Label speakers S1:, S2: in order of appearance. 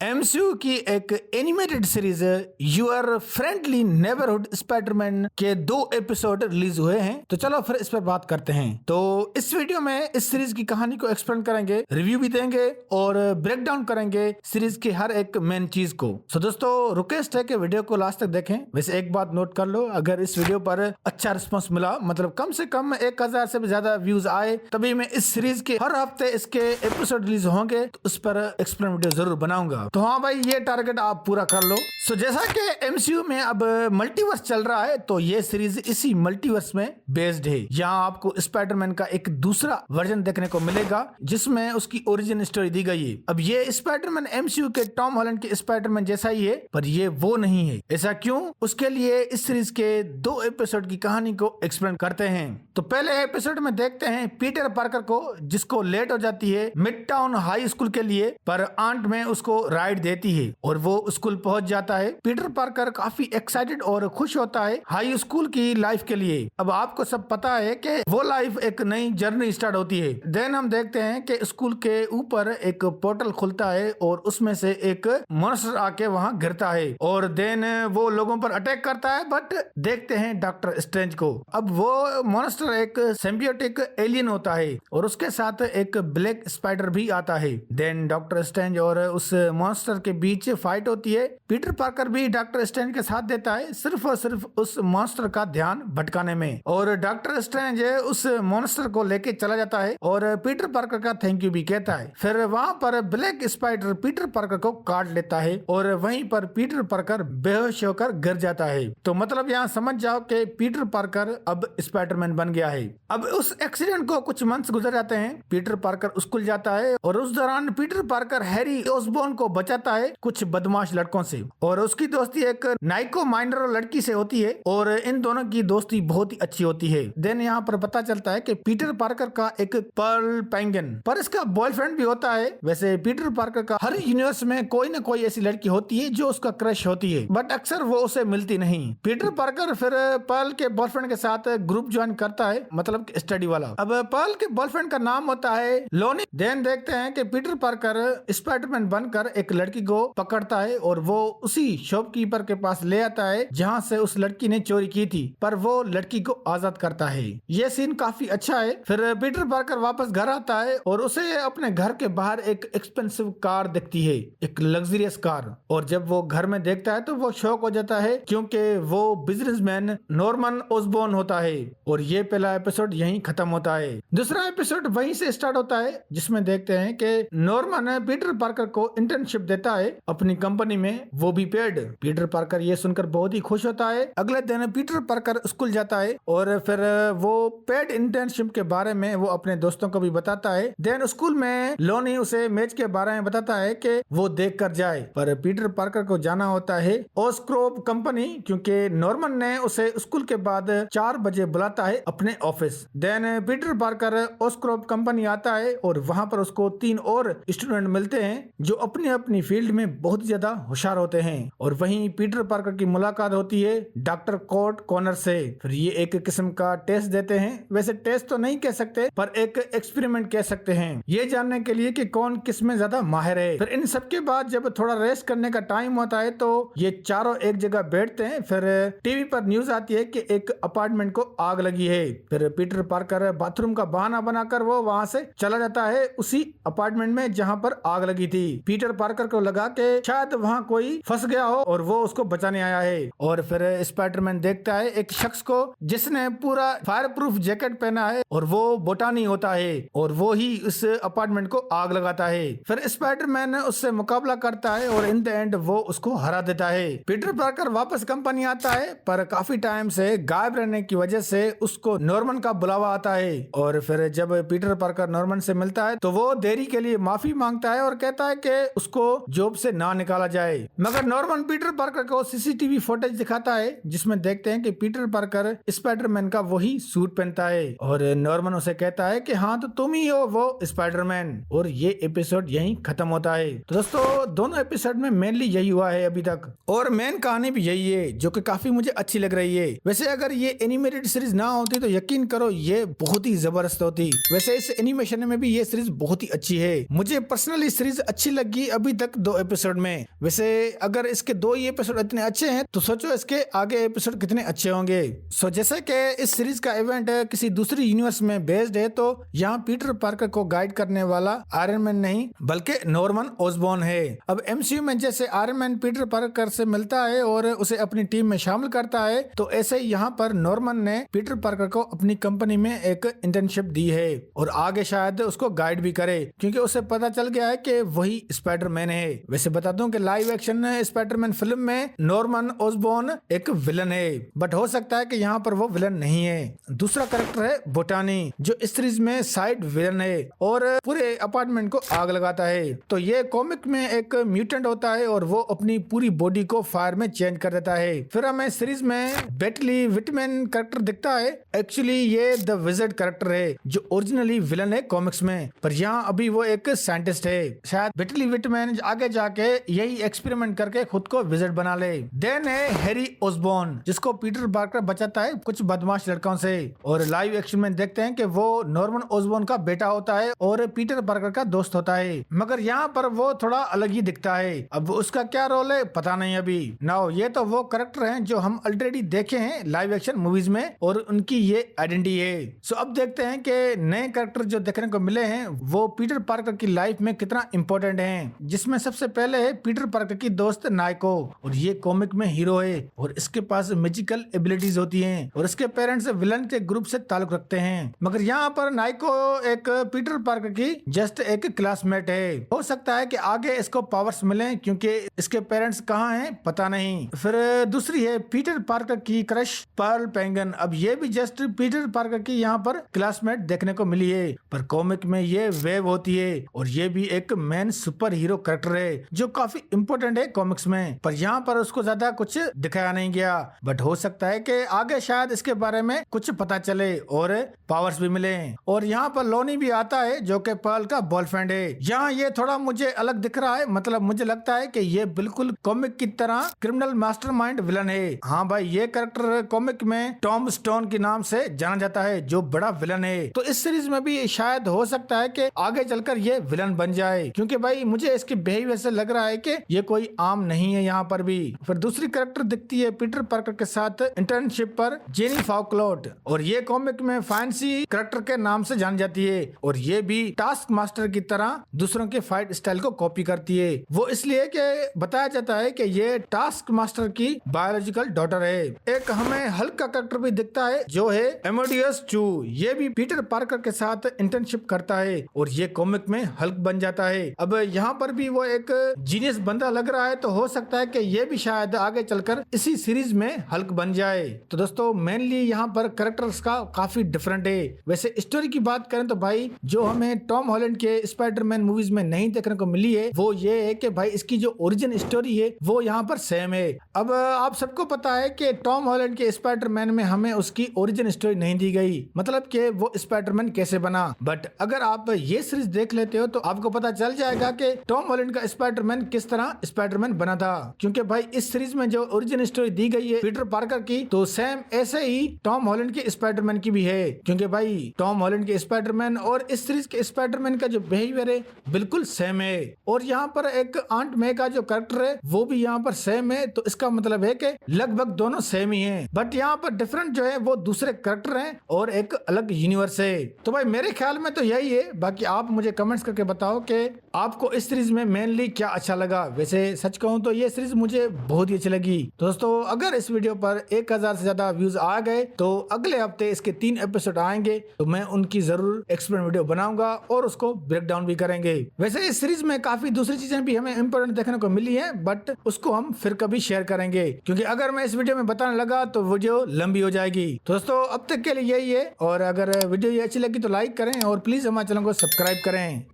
S1: MCU की एक animated series your friendly neighbourhood Spiderman के 2 एपिसोड रिलीज हुए हैं। तो चलो फिर इस पर बात करते हैं। तो इस वीडियो में इस सीरीज की कहानी को एक्सप्लेन करेंगे, रिव्यू भी देंगे और ब्रेक डाउन करेंगे सीरीज की हर एक मेन चीज को। तो दोस्तों रिक्वेस्ट है कि वीडियो को लास्ट तक देखें। वैसे एक बात नोट कर लो, अगर इस वीडियो पर अच्छा रिस्पॉन्स मिला, मतलब कम से कम 1000 से भी ज्यादा व्यूज आए, तभी मैं इस सीरीज के हर हफ्ते इसके एपिसोड रिलीज होंगे तो उस पर एक्सप्लेन वीडियो जरूर बनाऊंगा। तो हाँ भाई, ये टारगेट आप पूरा कर लो। सो जैसा कि एमसीयू में अब मल्टीवर्स चल रहा है, तो ये सीरीज इसी मल्टीवर्स में बेस्ड है। यहाँ आपको स्पाइडरमैन का एक दूसरा वर्जन देखने को मिलेगा जिसमें उसकी ओरिजिन स्टोरी दी गई है। अब ये स्पाइडरमैन एमसीयू के टॉम हॉलैंड के स्पाइडरमैन जैसा ही है, पर ये वो नहीं है। ऐसा क्यों? उसके लिए इस सीरीज के 2 एपिसोड की कहानी को एक्सप्लेन करते हैं। तो पहले एपिसोड में देखते हैं पीटर पार्कर को, जिसको लेट हो जाती है मिड टाउन हाई स्कूल के लिए, पर आंट में उसको राइड देती है और वो स्कूल पहुंच जाता है। पीटर पार्कर काफी एक्साइटेड और खुश होता है हाई स्कूल की लाइफ के लिए। अब आपको सब पता है कि वो लाइफ एक नई जर्नी स्टार्ट होती है। देन हम देखते हैं कि स्कूल के ऊपर एक पोर्टल खुलता है और उसमें से एक मॉन्स्टर आके वहां गिरता है और देन वो लोगों पर अटैक करता है। बट देखते हैं डॉक्टर स्ट्रेंज को। अब वो मॉन्स्टर एक सिम्बियोटिक एलियन होता है और उसके साथ एक ब्लैक स्पाइडर भी आता है। देन डॉक्टर स्ट्रेंज और उस मॉन्स्टर के बीच फाइट होती है। पीटर पार्कर भी डॉक्टर स्ट्रेंज के साथ देता है, सिर्फ और सिर्फ उस मॉन्स्टर का ध्यान भटकाने में। और डॉक्टर स्ट्रेंज उस मॉन्स्टर को लेके चला जाता है और पीटर पार्कर का थैंक यू भी कहता है। फिर वहां पर ब्लैक स्पाइडर पीटर पार्कर को काट लेता है और वहीं पर पीटर पार्कर बेहोश होकर गिर जाता है। तो मतलब यहाँ समझ जाओ कि पीटर पार्कर अब स्पाइडरमैन बन गया है। अब उस एक्सीडेंट को कुछ मंथ्स गुजर जाते हैं। पीटर पार्कर स्कूल जाता है और उस दौरान पीटर पार्कर हैरी ओसबोर्न को बचाता है कुछ बदमाश लड़कों से, और उसकी दोस्ती एक नाइको माइनर लड़की से होती है और इन दोनों की दोस्ती बहुत ही अच्छी होती है। देन यहाँ पर पता चलता है कि पीटर पार्कर का एक पर्ल पेंगुइन पर इसका बॉयफ्रेंड भी होता है। वैसे पीटर पार्कर का हर यूनिवर्स में कोई ना कोई ऐसी लड़की होती है जो उसका क्रश होती है, बट अक्सर वो उसे मिलती नहीं। पीटर पार्कर फिर पर्ल के बॉयफ्रेंड के साथ ग्रुप ज्वाइन करता है, मतलब स्टडी वाला। अब पर्ल के बॉयफ्रेंड का नाम होता है लोनी। देन देखते हैं कि पीटर पार्कर स्पाइडरमैन बनकर एक लड़की को पकड़ता है और वो उसी शॉपकीपर के पास ले आता है जहां से उस लड़की ने चोरी की थी, पर वो लड़की को आजाद करता है। ये सीन काफी अच्छा है। फिर पीटर पार्कर वापस घर आता है और उसे अपने घर के बाहर एक एक्सपेंसिव कार दिखती है, एक लग्जरियस कार। और जब वो घर में देखता है तो वो शॉक हो जाता है क्योंकि वो बिजनेसमैन नॉर्मन ओसबोर्न होता है। और ये पहला एपिसोड यहीं खत्म होता है। दूसरा एपिसोड वहीं से स्टार्ट होता है जिसमें देखते हैं कि नॉर्मन पीटर पार्कर को इंटर्नशिप देता है अपनी कंपनी में, वो भी पेड। पीटर पार्कर ये सुनकर बहुत ही खुश होता है। अगले दिन पीटर पार्कर स्कूल जाता है और फिर वो पेड इंटर्नशिप के बारे में वो अपने दोस्तों को भी बताता है। देन स्कूल में लोनी उसे मैच के बारे में बताता है कि वो देख कर जाए, पर पीटर पार्कर को जाना होता है ओस्क्रोप कंपनी, क्योंकि नॉर्मन ने उसे स्कूल के बाद 4 बजे बुलाता है अपने office. Then Peter Parker Oscorp company आता है और वहां पर उसको 3 और स्टूडेंट मिलते हैं जो अपनी अपनी फील्ड में बहुत ज्यादा होशियार होते हैं। और वहीं पीटर पार्कर की मुलाकात होती है डॉक्टर कोर्ट कॉनर से। फिर ये एक किस्म का टेस्ट देते हैं। वैसे टेस्ट तो नहीं कह सकते, पर एक एक्सपेरिमेंट कह सकते हैं, ये जानने के लिए कि कौन किस में ज्यादा माहिर है। फिर इन सबके बाद जब थोड़ा रेस्ट करने का टाइम होता है तो ये चारों एक जगह बैठते हैं। फिर टीवी पर न्यूज आती है कि एक अपार्टमेंट को आग लगी है। फिर पीटर पार्कर बाथरूम का बहाना बनाकर वो वहां से चला जाता है उसी अपार्टमेंट में जहां पर आग लगी थी। पीटर पार्कर को लगा कि शायद वहां कोई फंस गया हो और वो उसको बचाने आया है। और फिर स्पाइडरमैन देखता है एक शख्स को जिसने पूरा फायर प्रूफ जैकेट पहना है और वो बोटानी होता है और वो ही उस अपार्टमेंट को आग लगाता है। फिर स्पाइडरमैन उससे मुकाबला करता है और इन द एंड वो उसको हरा देता है। पीटर पार्कर वापस कंपनी आता है, पर काफी टाइम से गायब रहने की वजह से उसको नॉर्मन का बुलावा आता है। और फिर जब पीटर पार्कर नॉर्मन से मिलता है तो वो देरी के लिए माफी मांगता है और कहता है कि उसको जॉब से ना निकाला जाए। मगर नॉर्मन पीटर पार्कर को सीसीटीवी फुटेज दिखाता है जिसमें देखते हैं कि पीटर पार्कर स्पाइडरमैन का वही सूट पहनता है और नॉर्मन उसे कहता है कि हाँ तो तुम ही हो वो स्पाइडरमैन। और ये एपिसोड यहीं खत्म होता है। तो दोस्तों दोनों एपिसोड में मेनली यही हुआ है अभी तक, और मेन कहानी भी यही है जो कि काफी मुझे अच्छी लग रही है। वैसे अगर ये एनिमेटेड सीरीज ना होती तो यकीन करो ये बहुत ही जबरदस्त होती। वैसे इस एनिमेशन में भी ये सीरीज बहुत ही अच्छी है। मुझे पर्सनली सीरीज अच्छी लगी अभी अभी तक 2 एपिसोड में। वैसे अगर इसके 2 ही एपिसोड इतने अच्छे हैं तो सोचो इसके आगे एपिसोड कितने अच्छे होंगे। सो जैसे कि इस सीरीज का इवेंट किसी दूसरी यूनिवर्स में बेस्ड है, तो यहाँ पीटर पार्कर को गाइड करने वाला आयरन मैन नहीं बल्कि नॉर्मन ऑसबॉर्न है। अब एमसीयू में जैसे आयरन मैन पीटर पार्कर से मिलता है और उसे अपनी टीम में शामिल करता है, तो ऐसे ही यहाँ पर नॉर्मन ने पीटर पार्कर को अपनी कंपनी में एक इंटर्नशिप दी है और आगे शायद उसको गाइड भी करे, क्योंकि उसे पता चल गया है कि वही स्पाइडरमैन है। वैसे बता दूं कि लाइव एक्शन स्पाइडरमैन फिल्म में नॉर्मन ऑसबॉर्न एक विलन है, बट हो सकता है कि यहाँ पर वो विलन नहीं है। दूसरा कैरेक्टर है बोटानी, जो इस सीरीज में साइड विलन है और पूरे अपार्टमेंट को आग लगाता है। तो ये कॉमिक में एक म्यूटेंट होता है और वो अपनी पूरी बॉडी को फायर में चेंज कर देता है। फिर हमें सीरीज में बेटली विटमैन कैरेक्टर दिखता है। एक्चुअली ये द विज़ार्ड कैरेक्टर है जो ओरिजिनली विलन है कॉमिक्स में, पर यहाँ अभी वो एक साइंटिस्ट है। शायद बेटली विटमैन आगे जाके यही एक्सपेरिमेंट करके खुद को विज़ार्ड बना ले। देन है हैरी ऑसबॉर्न, जिसको पीटर पार्कर बचाता है कुछ बदमाश लड़कों से, और लाइव एक्शन में देखते हैं कि वो नॉर्मन ऑसबॉर्न का बेटा होता है और पीटर पार्कर का दोस्त होता है, मगर यहाँ पर वो थोड़ा अलग ही दिखता है। अब उसका क्या रोल है पता नहीं अभी। नाउ ये तो वो कैरेक्टर हैं जो हम ऑलरेडी देखे हैं लाइव एक्शन मूवीज में और उनकी ये आइडेंटिटी है। सो अब देखते हैं कि नए कैरेक्टर जो देखने को मिले हैं वो पीटर पार्कर की लाइफ में कितना इम्पोर्टेंट हैं, जिसमें सबसे पहले है पीटर पार्कर की दोस्त नाइको, और ये कॉमिक में हीरो है और इसके पास मैजिकल एबिलिटीज होती हैं और इसके पेरेंट्स विलन के ग्रुप से ताल्लुक रखते हैं। मगर यहाँ पर नाइको एक पीटर पार्कर की जस्ट एक क्लासमेट है। हो सकता है कि आगे इसको पावर्स मिले, क्योंकि इसके पेरेंट्स कहाँ हैं पता नहीं। फिर दूसरी है पीटर पार्कर की क्रश पर्ल पेंगन। अब ये भी जस्ट पीटर पार्कर की यहाँ पर क्लासमेट देखने को मिली है, पर कॉमिक में ये वेव होती है और ये भी एक मेन सुपर हीरो कैरेक्टर है जो काफी इम्पोर्टेंट है कॉमिक्स में, पर यहाँ पर उसको ज्यादा कुछ दिखाया नहीं गया। बट हो सकता है कि आगे शायद इसके बारे में कुछ पता चले और पावर्स भी मिले। और यहाँ पर लोनी भी आता है जो कि पर्ल का बॉयफ्रेंड है। यहाँ ये थोड़ा मुझे अलग दिख रहा है, मतलब मुझे लगता है कि ये बिल्कुल कॉमिक की तरह क्रिमिनल मास्टरमाइंड विलन है। हाँ भाई, ये कैरेक्टर कॉमिक में टॉम स्टोन के नाम से जाना जाता है जो बड़ा विलन है। तो इस सीरीज में भी शायद हो सकता है कि आगे चलकर ये विलन बन जाए, क्योंकि भाई मुझे इसके बिहेवियर से लग रहा है कि ये कोई आम नहीं है यहाँ पर भी। फिर दूसरी कैरेक्टर दिखती है पीटर पार्कर के साथ इंटर्नशिप पर जेनी फाउकलॉट, और ये कॉमिक में फैंसी कैरेक्टर के नाम से जानी जाती है और ये भी टास्क मास्टर की तरह दूसरों के फाइट स्टाइल को कॉपी करती है। वो इसलिए कि बताया जाता है कि ये टास्क मास्टर की बायोलॉजिकल डॉटर है। एक हमें हल्क का कैरेक्टर भी दिखता है जो है एमोडियस चू। ये भी पीटर पार्कर के साथ इंटर्नशिप करता है और ये कॉमिक में हल्क बन जाता है। अब यहाँ पर भी वो एक जीनियस बंदा लग रहा है, तो हो सकता है कि ये भी शायद आगे चलकर इसी सीरीज में हल्क बन जाए। तो दोस्तों मेनली यहाँ पर कैरेक्टर्स का काफी डिफरेंट है। वैसे स्टोरी की बात करें तो भाई जो हमें टॉम हॉलैंड के स्पाइडरमैन मूवीज में नहीं देखने को मिली है वो ये है कि भाई इसकी जो ओरिजिन स्टोरी है वो यहाँ पर सेम है। अब आप सबको पता है कि टॉम हॉलैंड के स्पाइडरमैन में हमें उसकी ओरिजिन स्टोरी नहीं दी गई, मतलब कि वो स्पाइडरमैन कैसे बना। बट अगर आप ये सीरीज देख लेते हो तो आपको पता चल जाएगा कि टॉम हॉलैंड का स्पाइडरमैन किस तरह स्पाइडरमैन बना था, क्योंकि भाई इस सीरीज में जो ओरिजिन स्टोरी दी गई है पीटर पार्कर की, तो सेम ऐसे ही टॉम हॉलैंड के स्पाइडरमैन की भी है, क्योंकि भाई टॉम हॉलैंड के स्पाइडरमैन और इस सीरीज के स्पाइडरमैन का जो बिहेवियर है बिल्कुल सेम है। और यहाँ पर एक आंट मे का जो कैरेक्टर है वो भी यहाँ पर सेम है, तो इसका मतलब है कि लगभग दोनों सेम ही हैं। बट यहाँ पर डिफरेंट जो है वो दूसरे कैरेक्टर हैं और एक अलग यूनिवर्स है। तो भाई मेरे ख्याल में तो यही है, बाकी आप मुझे कमेंट्स करके बताओ कि आपको इस सीरीज में मेनली क्या अच्छा लगा। वैसे सच कहूँ तो ये सीरीज मुझे बहुत ही अच्छी लगी। दोस्तों अगर इस वीडियो पर 1000 से ज्यादा व्यूज आ गए तो अगले हफ्ते इसके 3 एपिसोड आएंगे, तो मैं उनकी जरूर एक्सप्लेन वीडियो बनाऊंगा और उसको ब्रेक डाउन भी करेंगे। वैसे इस सीरीज में काफी दूसरी चीजें भी हमें इंपॉर्टेंट देखने को मिली है, बट उसको हम फिर कभी शेयर करेंगे, क्योंकि अगर मैं इस वीडियो में बताने लगा तो वीडियो लंबी हो जाएगी। तो दोस्तों अब तक के लिए यही है, और अगर वीडियो ये अच्छी लगी तो लाइक करें और प्लीज हमारे चैनल को सब्सक्राइब करें।